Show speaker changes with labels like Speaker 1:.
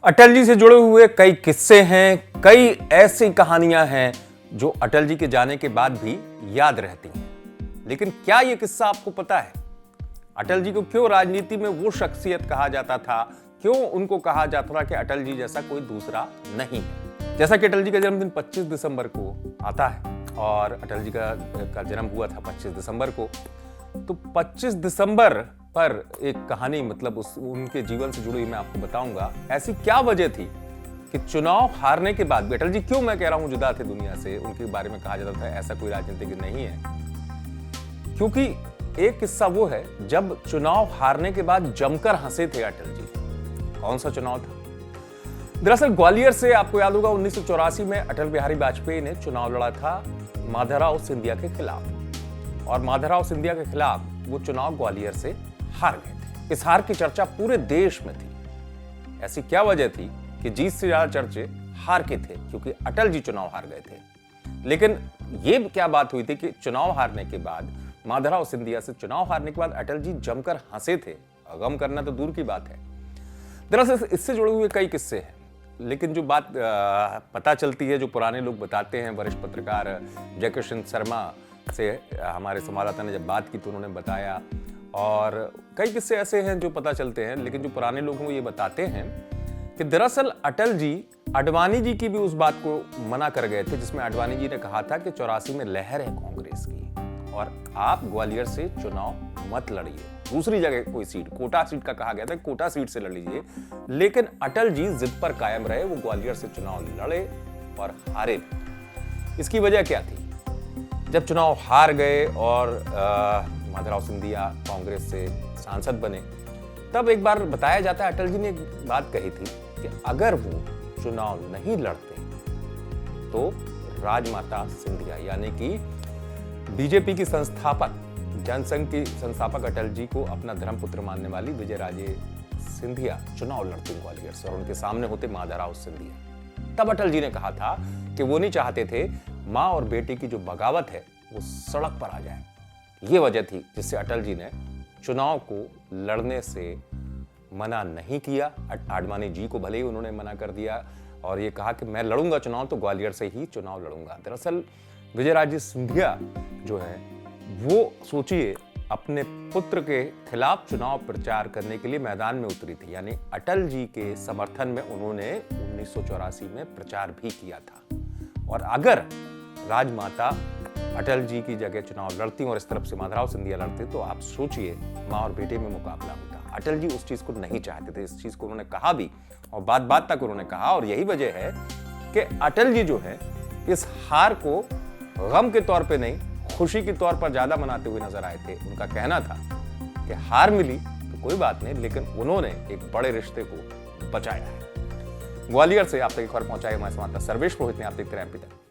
Speaker 1: अटल जी से जुड़े हुए कई किस्से हैं, कई ऐसी कहानियां हैं जो अटल जी के जाने के बाद भी याद रहती हैं। लेकिन क्या यह किस्सा आपको पता है? अटल जी को क्यों राजनीति में वो शख्सियत कहा जाता था? क्यों उनको कहा जाता था कि अटल जी जैसा कोई दूसरा नहीं है? जैसा कि अटल जी का जन्मदिन 25 दिसंबर को आता है और अटल जी का जन्म हुआ था 25 दिसंबर को, तो 25 दिसंबर पर एक कहानी उनके जीवन से जुड़ी मैं आपको बताऊंगा। ऐसी क्या वजह थी कि चुनाव हारने के बाद भी अटल जी क्यों, मैं कह रहा हूं, जुदा थे दुनिया से, उनके बारे में कहा जाता था ऐसा कोई राजनीतिज्ञ नहीं है। क्योंकि एक किस्सा वो है जब चुनाव हारने के बाद जमकर हंसे थे अटल जी। कौन सा चुनाव था? दरअसल ग्वालियर से, आपको याद होगा, 1984 में अटल बिहारी वाजपेयी ने चुनाव लड़ा था माधवराव सिंधिया के खिलाफ, और माधवराव सिंधिया के खिलाफ वो चुनाव ग्वालियर से हार गए थे। इस हार की चर्चा पूरे देश में थी। ऐसी क्या वजह थी कि जीत से ज्यादा चर्चे हार के थे? क्योंकि अटल जी चुनाव हार गए थे। लेकिन ये क्या बात हुई थी कि चुनाव हारने के बाद, माधवराव सिंधिया से चुनाव हारने के बाद अटल जी जमकर हंसे थे। गम करना तो दूर की बात है। दरअसल इससे जुड़े हुए कई किस्से हैं, लेकिन जो बात पता चलती है, जो पुराने लोग बताते हैं, वरिष्ठ पत्रकार जयकिशन शर्मा से हमारे संवाददाता ने जब बात की तो उन्होंने बताया, और कई किस्से ऐसे हैं जो पता चलते हैं, लेकिन जो पुराने लोग हैं वो ये बताते हैं कि दरअसल अटल जी आडवाणी जी की भी उस बात को मना कर गए थे जिसमें आडवाणी जी ने कहा था कि 84 में लहर है कांग्रेस की और आप ग्वालियर से चुनाव मत लड़िए, दूसरी जगह कोई सीट, कोटा सीट का कहा गया था, कोटा सीट से लड़ लीजिए। लेकिन अटल जी जिद पर कायम रहे, वो ग्वालियर से चुनाव लड़े और हारे। इसकी वजह क्या थी? जब चुनाव हार गए और माधवराव सिंधिया कांग्रेस से सांसद बने, तब एक बार बताया जाता है अटल जी ने एक बात कही थी कि अगर वो चुनाव नहीं लड़ते तो राजमाता सिंधिया, यानी कि बीजेपी की संस्थापक, जनसंघ की संस्थापक अटल जी को अपना धर्मपुत्र मानने वाली विजयराजे सिंधिया चुनाव लड़ती ग्वालियर से और उनके सामने होते माधवराव सिंधिया। तब अटल जी ने कहा था कि वो नहीं चाहते थे मां और बेटी की जो बगावत है वो सड़क पर आ जाए। ये वजह थी जिससे अटल जी ने चुनाव को लड़ने से मना नहीं किया। आडवाणी जी को भले ही उन्होंने मना कर दिया और ये कहा कि मैं लड़ूंगा चुनाव तो ग्वालियर से ही चुनाव लड़ूंगा। दरअसल विजयराजे सिंधिया जो है वो, सोचिए, अपने पुत्र के खिलाफ चुनाव प्रचार करने के लिए मैदान में उतरी थी, यानी अटल जी के समर्थन में उन्होंने 1984 में प्रचार भी किया था। और अगर राजमाता अटल जी की जगह चुनाव लड़ती और इस तरफ से माधवराव सिंधिया लड़ते तो आप सोचिए मां और बेटे में मुकाबला होता। अटल जी उस चीज को नहीं चाहते थे, इस चीज को उन्होंने कहा भी और बात बात तक उन्होंने कहा। और यही वजह है कि अटल जी जो है इस हार को गम के तौर पे नहीं, खुशी के तौर पर ज्यादा मनाते हुए नजर आए थे। उनका कहना था कि हार मिली तो कोई बात नहीं, लेकिन उन्होंने एक बड़े रिश्ते को बचाया है। ग्वालियर से आप तक खबर पहुंचाए हमारे संवाददाता सर्वेश पुरोहित ने। आप देखते रहे एमपी तक।